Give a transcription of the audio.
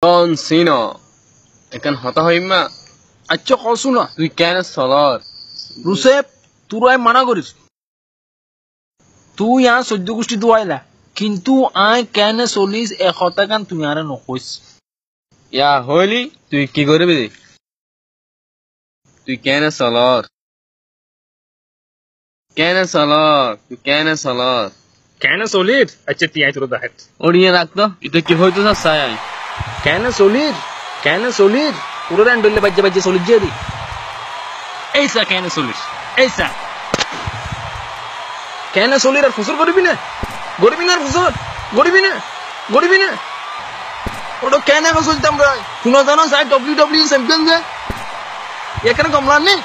জন সিনা এখন হতা হইমা আচ্ছা কসু না তুই কেন সলার রুসেপ তুই মানা করিস তুই আর সহ্য গোষ্ঠী দুয়াইলা কিন্তু আই কেন চলিস এশটা গান তুমি আর নকইস ইয়া হইলি তুই কি করবি তুই কেন সলার তুই কেন সলার কেন চলির আচ্ছা তিয়াই তোর দেখাত ওড়িয়ে রাখতো এটা কি হইতো না সাই কেন চলির পুরো রান ডলে বাজে বাজে চলির যে দি এইসা কেন চলির এইসা কেন চলির আর ফুসর করবি না আর ফুসর গরিবি না ওটা কেন চলতাম রে শুনো জানো সাই ডব্লিউ চ্যাম্পিয়ন যে এখানে কমলান নেই